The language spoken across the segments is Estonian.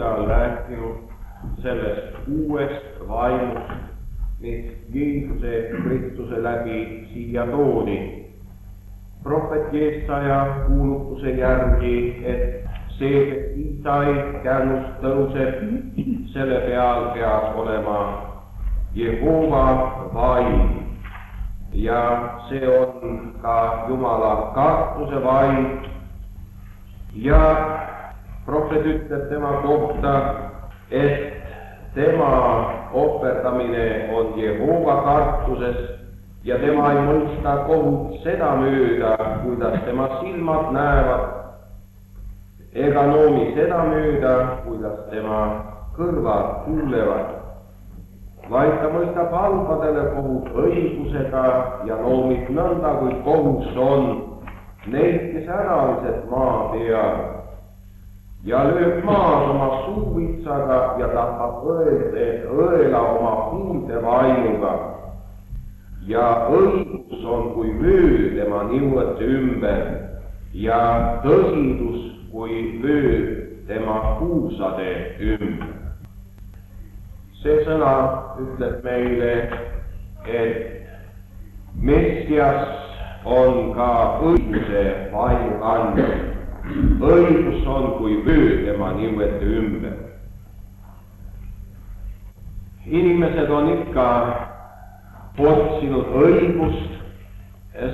ta on rääkinud sellest uuest vaimust, mis Jeesuse Kristuse läbi siia toodi. Prohvet Jesaja kuulutuse järgi, et see, kes Iisai kärnust tõuseb, selle peal peab olema Jehova vaim. Ja see on ka Jumala kartuse vaim. Ja prohvet ütleb tema kohta, et tema ohverdamine on Jehova kartuses ja tema ei mõista kohut sedamööda, kuidas tema silmad näevad, ega noomi sedamööda, kuidas tema kõrvad kuulevad, vaid ta mõistab halbadele kohut õigusega ja noomib nõnda, kui kohus on neid, kes äralised maa peal, ja lööb maad oma suuvitsaga ja tapab õela oma huulde vaimuga. Ja õigus on kui vöö tema niuete ümber ja tõsidus kui vöö tema kuusade ümber. See sõna ütleb meile, et Messias on ka õiguse vaimu kandja. Õigus on kui vöö tema niuete ümber. Inimesed on ikka otsinud õigust,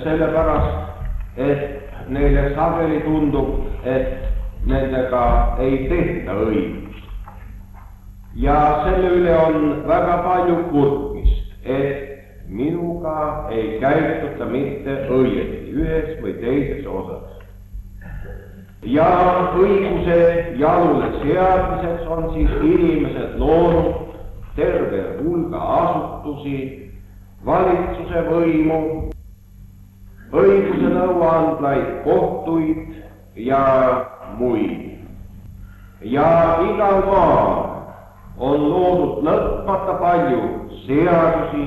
sellepärast, et neile sageli tundub, et nendega ei tehta õigust. Ja selle üle on väga palju kurtmist, et minuga ei käituta mitte õieti ühes või teises osas. Ja õiguse jalule seadmiseks on siis inimesed loonud terve hulga asutusi, valitsuse võimu, õiguse nõuandlaid kohtuid ja muid. Ja igal maal on loodud lõpmata palju seadusi,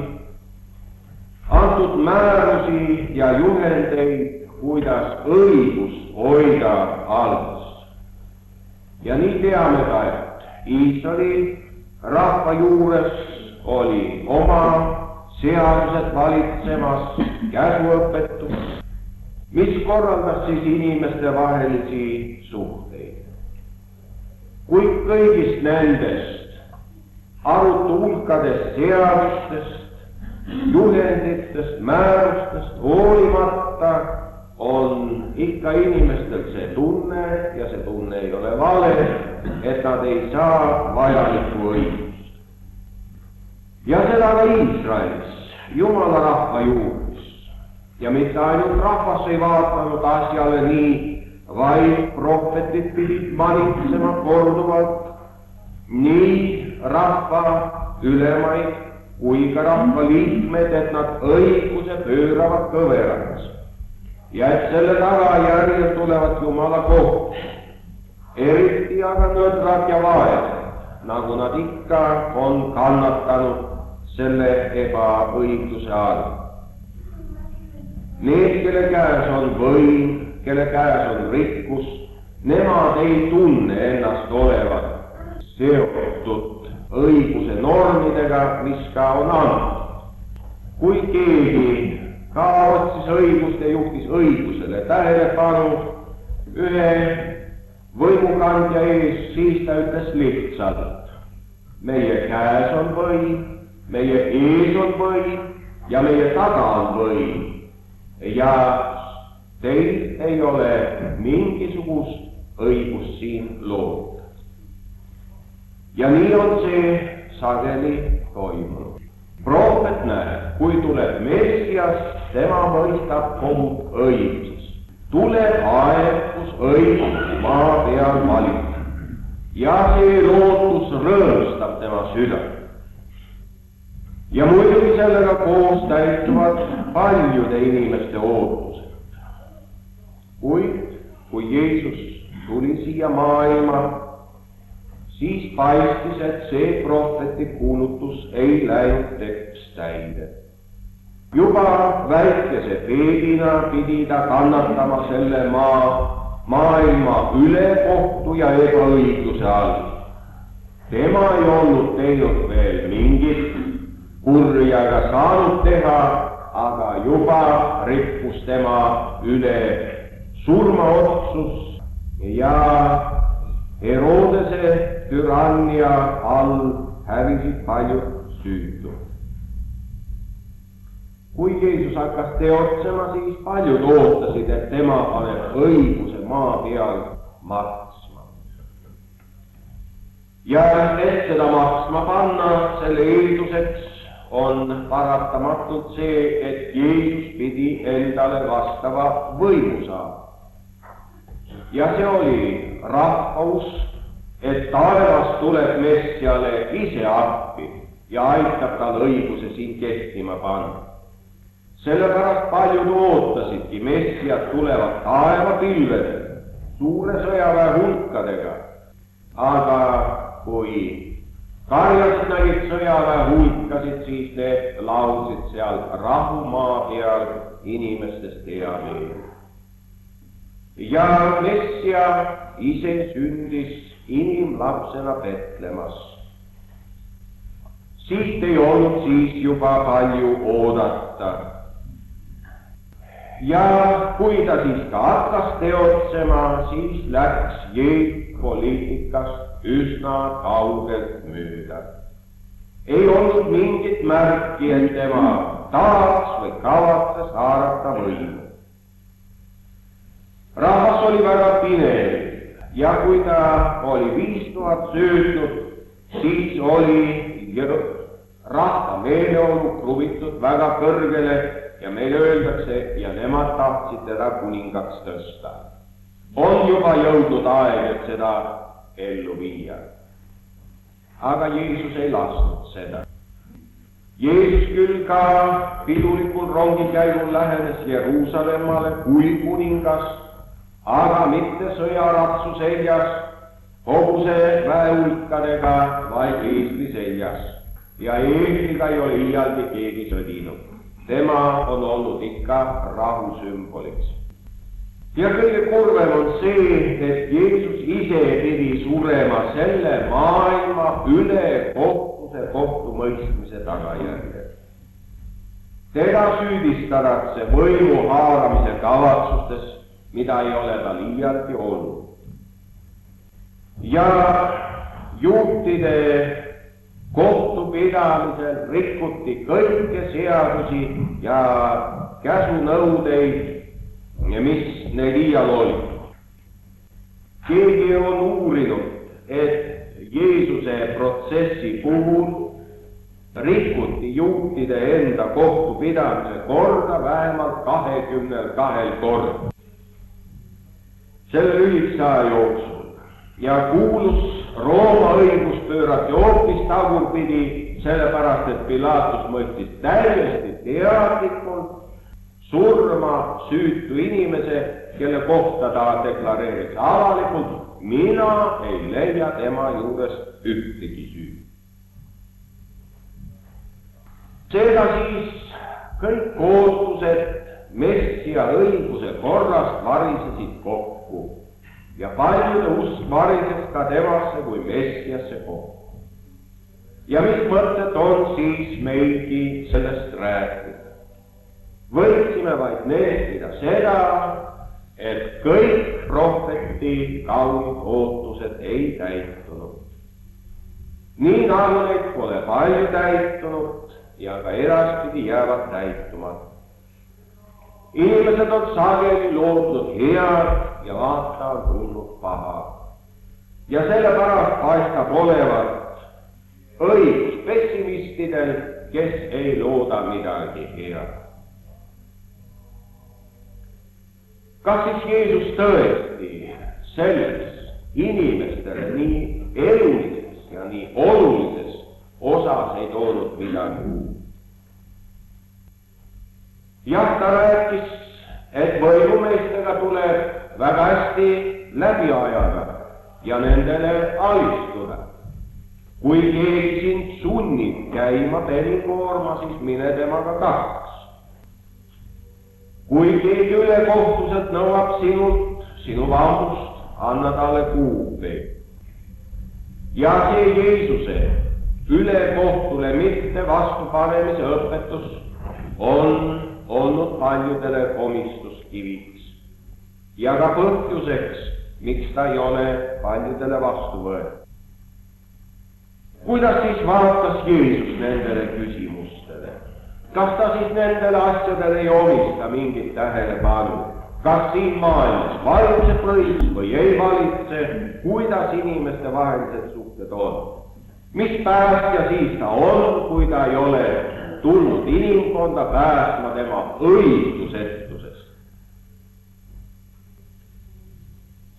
antud määrusi ja juhendeid, kuidas õigust hoida alles. Ja nii teame ka, et Iisraeli rahva juures oli oma seadused valitsemas, käsuõpetus, mis korraldas siis inimeste vahelisi suhteid. Kuid kõigist nendest arutu hulkadest seadustest, juhenditest, määrustest hoolimata on ikka inimestel see tunne, ja see tunne ei ole vale, et nad ei saa vajalikku õigust. Ja seda ka Iisraelis, Jumala rahva juures. Ja mitte ainult rahvas ei vaatanud asjale nii, vaid prohvetid pidid manitsema korduvalt nii rahva ülemaid kui ka rahva liikmed, et nad õiguse pööravad kõveraks. Ja et selle tagajärjel tulevad Jumala kohtud, eriti aga nõdrad ja vaesed, nagu nad ikka on kannatanud selle ebaõigluse all. Need, kelle käes on võim, kelle käes on rikkus, nemad ei tunne ennast olevat seotud õiguse normidega, mis ka on antud. Kui keegi ka otsis õigust ja juhtis õigusele tähelepanu ühe võimukandja ees, siis ta ütles lihtsalt: meie käes on võim, meie ees on võim ja meie taga on võim. Ja teil ei ole mingisugust õigust siin loota. Ja nii on see sageli toimunud. Prohvet näeb, kui tuleb Messias, tema mõistab kohut õiguses. Tuleb aeg, kus õigus maa peal valitseb. Ja see lootus rõõmstab tema südant. Ja muidugi sellega koos täituvad paljude inimeste ootused. Kuid kui Jeesus tuli siia maailma, siis paistis, et see prohveti kuulutus ei läinud teps täide. Juba väikese beebina pidi ta kannatama selle maailma ülekohtu ja ebaõigluse all. tema ei olnud teinud veel mingit kurja ega saanud teha, aga juba rikkus tema üle surmaotsus ja Herodese türannia all hävisid paljud süütud. Kui Jeesus hakkas teotsema, siis paljud ootasid, et tema paneb õiguse maa peal maksma. Ja et seda maksma panna, selle eelduseks on paratamatult see, et Jeesus pidi endale vastava võimu saama. Ja see oli rahva usk, et taevas tuleb Messiale ise appi ja aitab tal õiguse siin kehtima panna. Sellepärast paljud ootasidki, Messiad tulevad taevapilvedel, suure sõjaväe hulkadega, aga kui karjad nägid sõjaväe hulkasid, siis need laulsid seal rahumaa peal inimestest hea meel. Ja Messia ise sündis inimlapsena Betlemas. Siit ei olnud siis juba palju oodata. Ja kui ta siis ka hakkas teotsema, siis läks Jeesus poliitikast üsna kaugelt mööda. Ei olnud mingit märki, et tema tahaks või kavatses haarata võimu. Rahvas oli väga pinev ja kui ta oli 5000 söötnud, siis oli rahva meeleolu kruvitud väga kõrgele ja meile öeldakse, ja nemad tahtsid teda kuningaks tõsta. On juba jõudnud aeg, et seda ellu viia. Aga Jeesus ei lasknud seda. Jeesus küll ka pidulikul rongikäigul lähenes Jeruusalemmale kui kuningas, aga mitte sõjaratsu seljas, hobuse väehulkadega, vaid eesli seljas. Ja eesliga ei ole iialgi keegi sõdinud. Tema on olnud ikka rahu sümboliks. Ja kõige kurvem on see, et Jeesus ise pidi surema selle maailma üle kohtumõistmise tagajärjel. Teda süüdistatakse võimu haaramise kavatsustes, mida ei ole tal iialgi olnud. Ja juutide kohtupidamisel rikuti kõike seadusi ja käsunõudeid, mis neil iial oli. Keegi on uurinud, et Jeesuse protsessi puhul rikuti juutide enda kohtupidamise korda vähemalt 22 korda. Selle lühikese aja jooksul ja kuulus Rooma õigus pöörati hoopis tagurpidi, sellepärast et Pilatus mõistis täiesti teadlikult surma süütu inimese, kelle kohta ta deklareeris avalikult, mina ei leia tema juurest ühtegi süü. Seega siis kõik ootused Messia õiguse korrast varisesid kokku ja paljude usk varises ka temasse kui Messiasse kokku. Ja mis mõtted on siis meilgi sellest rääkida? Võiksime vaid neestida seda, et kõik prohveti kaunid ootused ei täitunud. Nii nagu neid pole palju täitunud ja ka edaspidi jäävad täitumata. Inimesed on sageli loodnud head ja vaata on tulnud paha. Ja sellepärast paistab olevat õigus pessimistidel, kes ei looda midagi head. Kas siis Jeesus tõesti selles inimestele nii elulises ja nii olulises osas ei toonud midagi uut? Jah, ta rääkis, et võimumeestega tuleb väga hästi läbi ajada ja nendele alistuda. Kui keegi sind sunnib käima penikoorma, siis mine temaga kaasas. Kui keegi ülekohtuselt nõuab sinult sinu vabust, anna talle kuupäev. Ja see Jeesuse ülekohtule mitte vastupanemise õpetus on olnud paljudele komistuskiviks ja ka põhjuseks, miks ta ei ole paljudele vastu võetud. Kuidas siis vaatas Jeesus nendele küsimustele? Kas ta siis nendele asjadele ei omista mingit tähelepanu? Kas siin maailmas valitseb õigus või ei valitse? Kuidas inimeste vahelised suhted on? Mis päästja siis ta on, kui ta ei ole tulnud inimkonda päästma tema õigusetusest?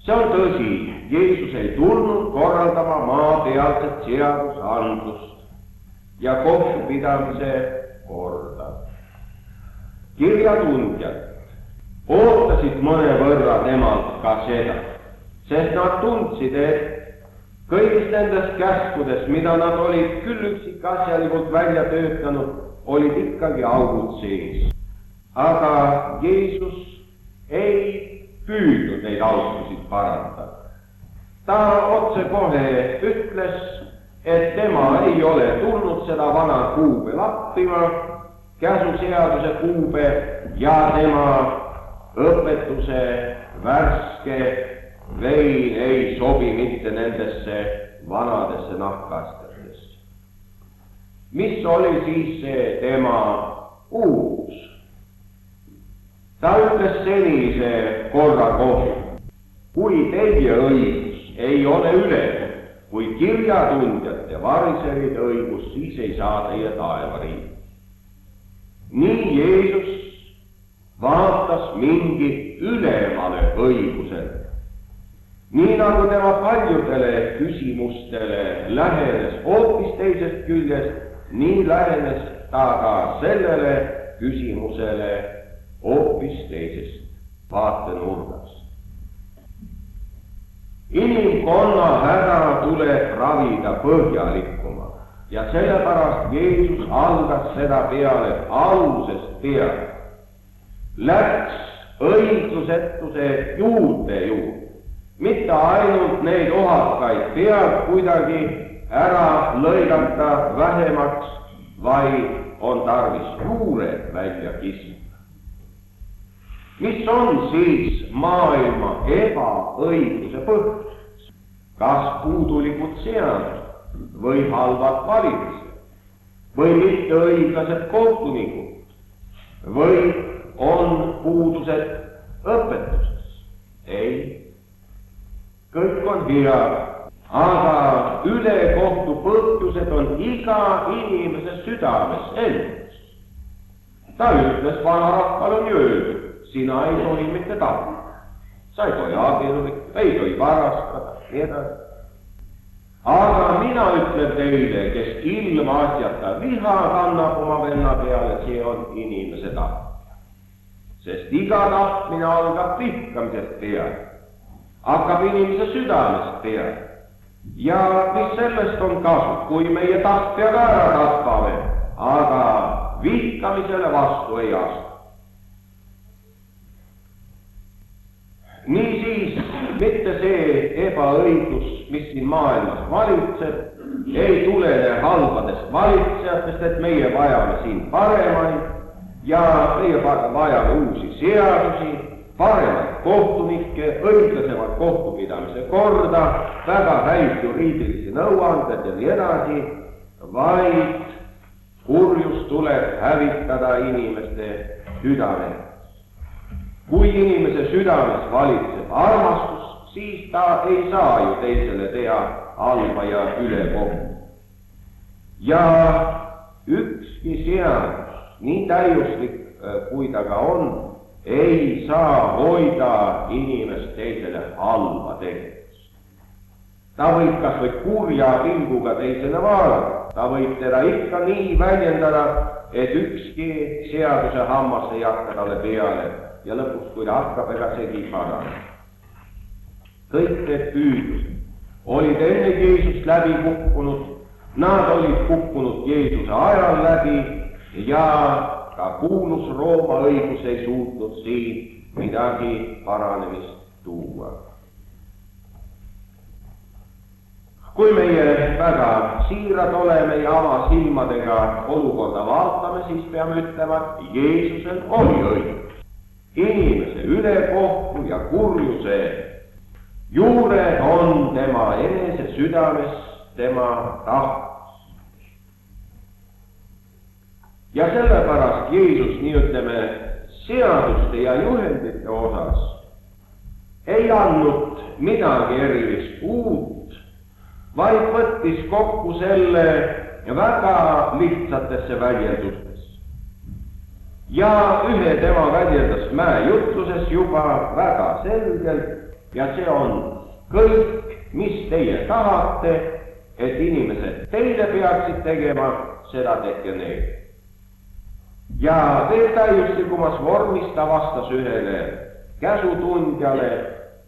See on tõsi, Jeesus ei tulnud korraldama maapealset seadusandlust ja kohtupidamise korda. Kirjatundjad ootasid mõnevõrra temalt ka seda, sest nad tundsid, et kõigist nendest käskudest, mida nad olid küll üksikasjalikult välja töötanud, olid ikkagi augud sees. Aga Jeesus ei püüdnud neid aukusid parandada. Ta otsekohe ütles, et tema ei ole tulnud seda vana kuube lappima, käsuseaduse kuube ja tema õpetuse värske vein ei sobi mitte nendesse vanadesse nahkastetesse. Mis oli siis see tema uus? Ta ütles senise korra kohta, kui teie õigus ei ole ülem kui kirjatundjate variseride õigus, siis ei saa teie taevariiki. Nii Jeesus vaatas mingit ülemale õigusele. Nii nagu tema paljudele küsimustele lähenes hoopis teisest küljest, nii lähenes ta ka sellele küsimusele hoopis teisest vaatenurgast. Inimkonna häda tuleb ravida põhjalikumalt ja sellepärast Jeesus algas seda peale algusest peale. Läks õiglusetuse juurde, mitte ainult neid ohakaid peab kuidagi ära lõigata vähemaks, vaid on tarvis juured välja kiskuda. Mis on siis maailma ebaõigluse põhjus? Kas puudulikud seadused või halvad valitsused või mitteõiglased kohtunikud või on puudused õpetuses? Ei, kõik on hea, aga ülekohtu põhjused on iga inimese südames endas. Ta ütles, vanarahval on öeldud, sina ei tohi mitte tappa, sa ei tohi abielluda, ei tohi varastada, nii edasi. Aga mina ütlen teile, kes ilmaasjata viha kannab oma venna peale, see on inimese tapja. Sest iga tapmine algab vihkamisest peale, hakkab inimese südamest peale. Ja mis sellest on kasu, kui meie tapja ka ära tapame, aga vihkamisele vastu ei astu. Niisiis, mitte see ebaõigus, mis siin maailmas valitseb, ei tulene halbadest valitsejatest, et meie vajame siin paremaid ja meie vajame uusi seadusi, paremaid kohtunikke, õiglasemat kohtupidamise korda, väga häid juriidilisi nõuanded ja nii edasi, vaid kurjus tuleb hävitada inimeste südamest. Kui inimese südames valitseb armastus, siis ta ei saa ju teisele teha halba ja ülekohtu. Ja ükski seadus, nii täiuslik kui ta ka on, ei saa hoida inimest teisele halba tegemist. Ta võib kas või kurja pilguga teisele vaadata, ta võib teda ikka nii väljendada, et ükski seaduse hammas ei hakka talle peale ja lõpuks, kui ta hakkab, ega seegi parane. Kõik need püüdlused olid enne Jeesust läbi kukkunud, nad olid kukkunud Jeesuse ajal läbi ja ka kuulus Rooma õigus ei suutnud siin midagi paranemist tuua. kui meie väga siirad oleme ja avasilmadega olukorda vaatame, siis peame ütlema, et Jeesusel oli õigus. Inimese ülekohtu ja kurjuse juured on tema enese südames, tema tahtes. Ja sellepärast Jeesus, nii ütleme, seaduste ja juhendite osas ei andnud midagi erilist uut, vaid võttis kokku selle väga lihtsatesse väljendustesse. Ja ühe tema väljendas mäejutluses juba väga selgelt ja see on kõik, mis teie tahate, et inimesed teile peaksid tegema, seda tehke neile. Ja veel täiustikumas vormis ta vastas ühele käsutundjale,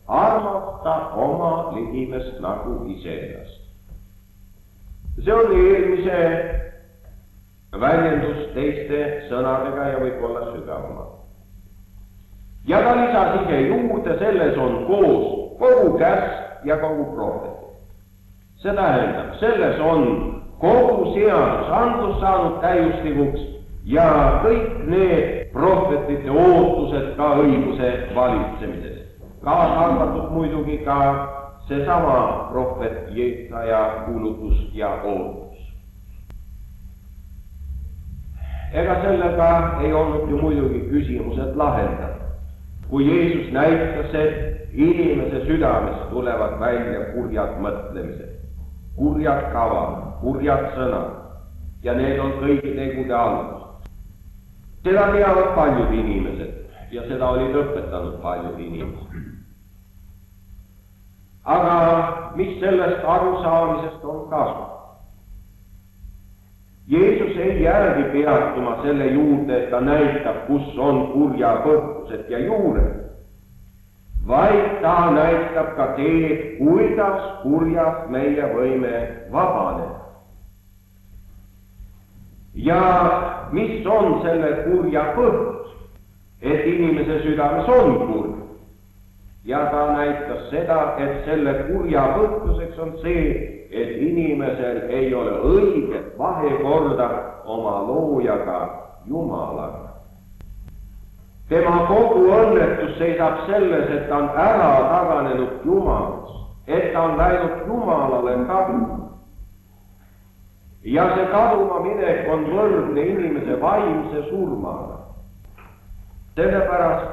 armasta oma ligimest nagu iseennast. See oli eelmise väljendus teiste sõnadega ja võib-olla sügavama. Ja ta lisas ise juurde, selles on koos kogu käsk ja kogu prohvet. See tähendab, selles on kogu seadusandlus saanud täiustikuks ja kõik need prohvetite ootused ka õiguse valitsemises. Kaasa arvatud muidugi ka seesama prohvet Jesaja kuulutus ja ootus. Ega sellega ei olnud ju muidugi küsimused lahendatud. Kui Jeesus näitas, et inimese südamest tulevad välja kurjad mõtlemised, kurjad kavad, kurjad sõnad ja need on kõigi tegude algus. Seda teavad paljud inimesed ja seda olid õpetanud paljud inimesed. Aga mis sellest arusaamisest on kasu? Jeesus ei jäägi peatuma selle juurde, et ta näitab, kus on kurja põhjused ja juured, vaid ta näitab ka teed, kuidas kurjast meie võime vabaneda. Ja mis on selle kurja põhjus, et inimese südames on kurj? Ja ta näitas seda, et selle kurja põhjuseks on see, et inimesel ei ole õiget vahekorda oma loojaga Jumalaga. Tema kogu õnnetus seisab selles, et ta on ära taganenud Jumalast, et ta on läinud Jumalale kaduma. Ja see kaduma minek on võrdne inimese vaimse surmaga. Sellepärast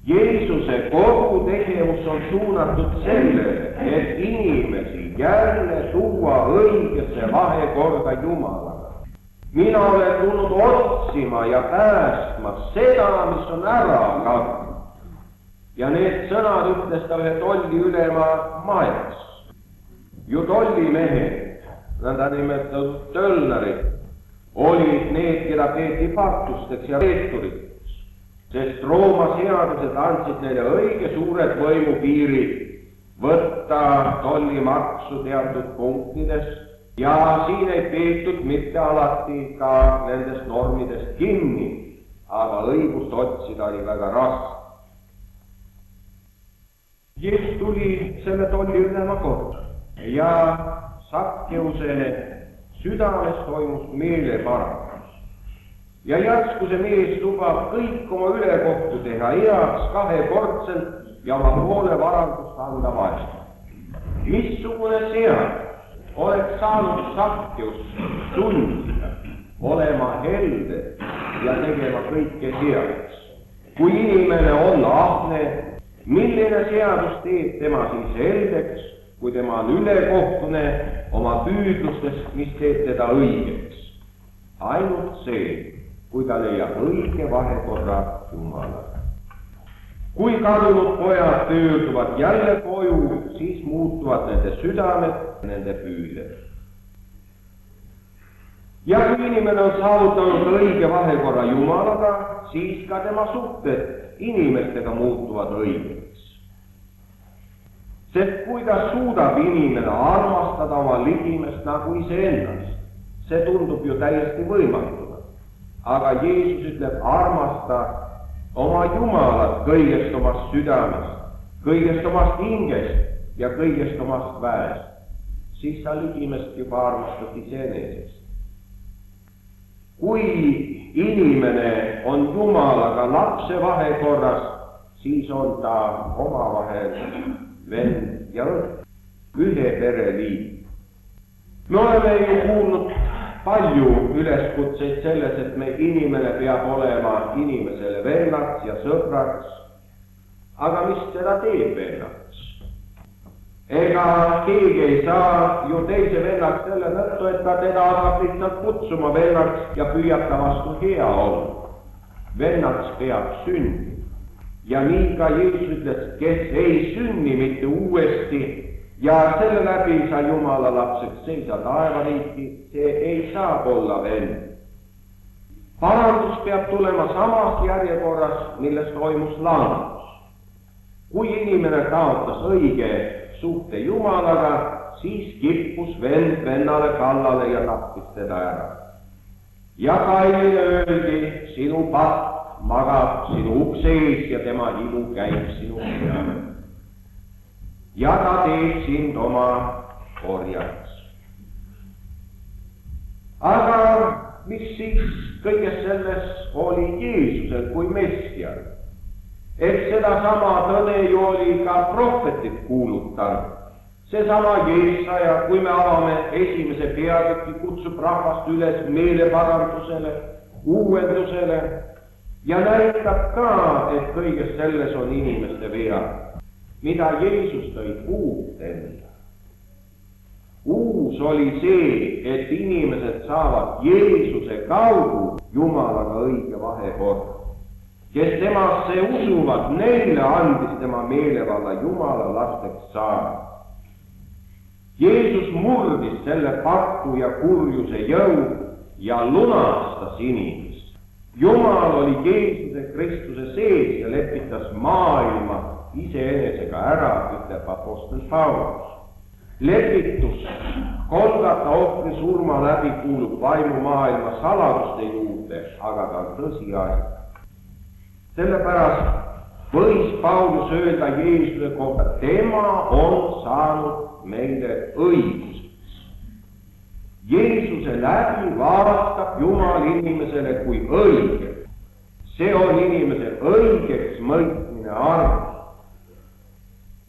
Jeesuse kogu tegevus on suunatud sellele, et inimesi jälle tuua õigesse vahekorda Jumalaga. Mina olen tulnud otsima ja päästma seda, mis on ära kadunud. Ja need sõnad ütles ta ühe tolliülema Majas. Ju tollimehed, nõnda nimetatud tölnarid, olid need, keda peeti paktusteks ja reeturiteks. Sest Rooma seadused andsid neile õige suured võimupiirid võtta tollimaksu teatud punktides ja siin ei peetud mitte alati ka nendest normidest kinni, aga õigust otsida oli väga raske. Jeesus tuli selle tolliülema korda ja Sakkeuse südames toimus meeleparanus. Ja järsku see mees lubab kõik oma ülekohtu teha heaks kahekordselt ja oma poole varandust anda vastu. Missugune seadus oleks saanud Sakkeus sundida olema helde ja tegema kõike heaks? Kui inimene on ahne, milline seadus teeb tema siis heldeks, kui tema on ülekohtune oma püüdlustest, mis teeb teda õigeks? Ainult see, kui ta leiab õige vahekorra Jumalaga. Kui kadunud pojad pöörduvad jälle koju, siis muutuvad nende südamed, nende püüded. Ja kui inimene on saavutanud õige vahekorra Jumalaga, siis ka tema suhted inimestega muutuvad õigeks. Sest kuidas suudab inimene armastada oma ligimest nagu iseennast, see tundub ju täiesti võimatu. Aga Jeesus ütleb, armasta oma Jumalat kõigest omast südamest, kõigest omast hingest ja kõigest omast väest. siis sa ligimest juba armastad iseenesest. Kui inimene on Jumalaga lapse vahekorras, siis on ta omavahel vend ja õde, ühe pere liit. Me oleme ju kuulnud palju üleskutseid selles, et me inimene peab olema inimesele vennaks ja sõbraks, aga mis teda teeb vennaks? Ega keegi ei saa ju teise vennaks selle tõttu, et ta teda hakkab lihtsalt kutsuma vennaks ja püüab ta vastu hea olla. Vennaks peab sündima. Ja nii ka Jeesus ütles, kes ei sünni mitte uuesti ja selle läbi sa Jumala lapseks seisa taevariiki, see ei saa olla vend. Parandus peab tulema samas järjekorras, milles toimus langus. Kui inimene kaotas õige suhte Jumalaga, siis kippus vend vennale kallale ja tappis teda ära. Ja Kainile öeldi, sinu patt magab sinu ukse ees ja tema ilu käib sinu peale. Ja ta teeb sind oma orjaks. Aga mis siis kõiges selles oli Jeesusel kui Messial? Et sedasama tõde ju oli ka prohvetid kuulutanud. Seesama Jeesaja, kui me avame esimese peatüki, kutsub rahvast üles meeleparandusele, uuendusele ja näitab ka, et kõiges selles on inimeste vea, mida Jeesus tõi uut enda. Uus oli see, et inimesed saavad Jeesuse kaudu Jumalaga õige vahekorda. Kes temasse usuvad, neile andis tema meelevalla Jumala lasteks saada. Jeesus murdis selle paktu ja kurjuse jõu ja lunastas inimest. Jumal oli Jeesuse Kristuse sees ja lepitas maailma iseenesega ära, ütleb apostel Paulus. Lepitus Golgata ohvri surma läbi kuulub vaimumaailma saladuste juurde, aga ta on tõsiasi. Sellepärast võis Paulus öelda Jeesuse kohta, tema on saanud meile õiguseks. Jeesuse läbi vastab Jumal inimesele kui õige. See on inimese õigeks mõistmine armus.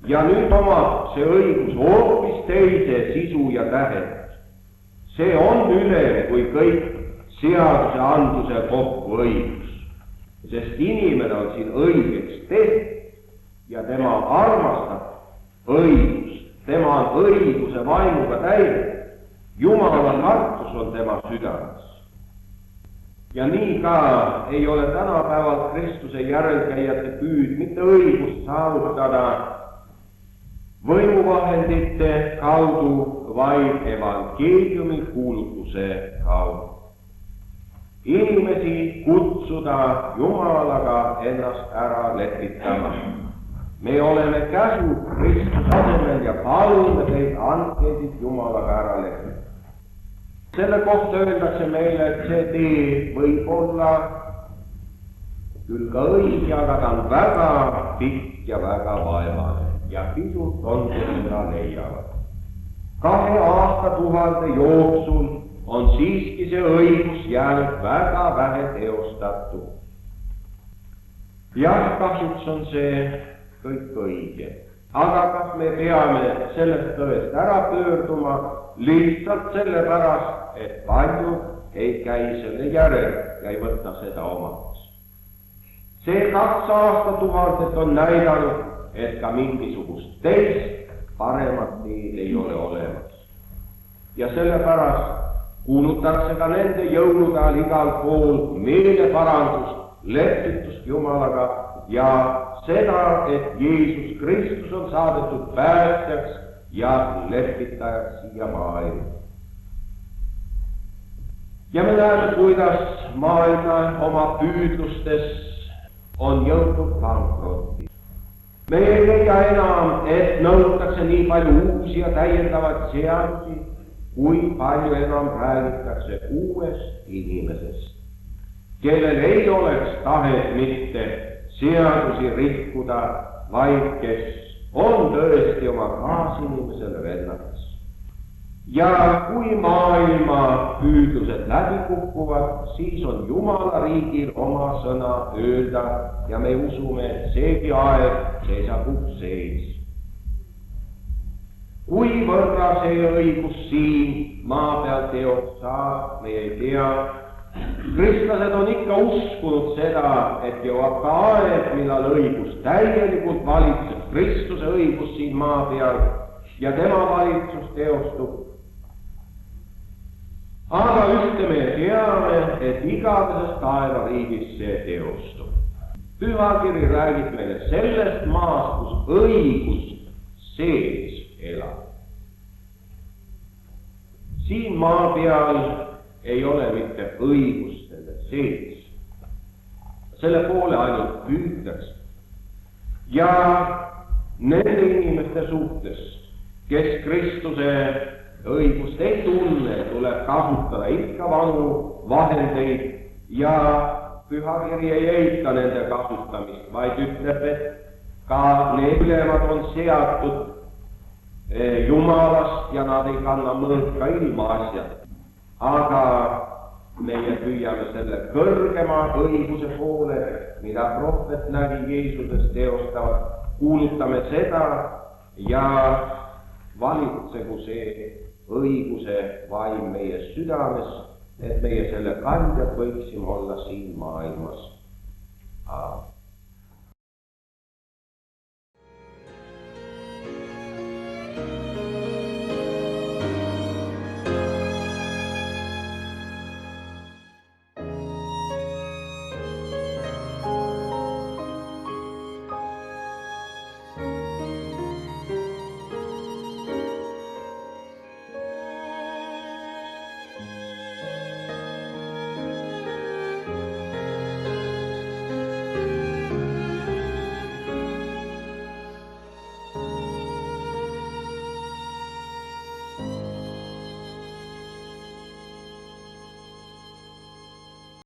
Ja nüüd omab see õigus hoopis teise sisu ja tähendus. See on ülem kui kõik seaduse anduse kokku õigus. Sest inimene on siin õigeks tehtud ja tema armastab õigust. Tema on õiguse vaimuga täidetud. Jumala kartus on tema südames. Ja nii ka ei ole tänapäeval Kristuse järelkäijate püüd mitte õigust saavutada võimuvahendite kaudu, vaid evangeeliumi kuulutuse kaudu. Inimesi kutsuda Jumalaga ennast ära lepitama. Me oleme käsu Kristuse asemel ja palume teid, andke siis Jumalaga ära lepita. Selle kohta öeldakse meile, et see tee võib olla küll ka õige, aga ta on väga pikk ja väga vaevane ja pisut on seda leiavad. 2 aastatuhande jooksul on siiski see õigus jäänud väga vähe teostatud. Jah, kahjuks on see kõik õige. Aga kas me peame sellest tõest ära pöörduma lihtsalt sellepärast, et paljud ei käi selle järel ja ei võta seda omaks. See 2 aastatuhandet on näidanud, et ka mingisugust teist paremat teed ei ole olemas. Ja sellepärast kuulutakse ka nende jõulude all igal pool meeleparandust, lepitust Jumalaga ja seda, et Jeesus Kristus on saadetud päästjaks ja lepitajaks siia maailma. Ja me näeme, kuidas maailma oma püüdlustes on jõudnud pankrotti. Me ei leia enam, et nõutakse nii palju uusi ja täiendavaid seadusi, kui palju enam räägitakse uuest inimesest, kellel ei oleks tahet mitte seadusi rikkuda, vaid kes on tõesti oma kaasinimesele vennaks. Ja kui maailma püüdlused läbi kukuvad, siis on Jumala riigil oma sõna öelda ja me usume, et seegi aeg seisab ukse ees. Kui võrra see õigus siin maa peal teoks saab, me ei tea. Kristlased on ikka uskunud seda, et jõuab ka aeg, millal õigus täielikult valitseb, Kristuse õigus siin maa peal ja tema valitsus teostub. Aga ühte me teame, et igaveses taevariigis see teostub. Pühakiri räägib meile sellest maast, kus õigus sees elab. Siin maa peal ei ole mitte õigust selle sees. Selle poole ainult püütakse. Ja nende inimeste suhtes, kes Kristuse õigust ei tunne, tuleb kasutada ikka vanu vahendeid ja pühakiri ei eita nende kasutamist, vaid ütleb, et ka need ülemad on seatud Jumalast ja nad ei kanna mõõt ka ilmaasjad. Aga meie püüame selle kõrgema õiguse poole, mida prohvet nägi Jeesuses teostavad, kuulutame seda ja valitsegu see õiguse vaim meie südames, et meie selle kandjad võiksime olla siin maailmas.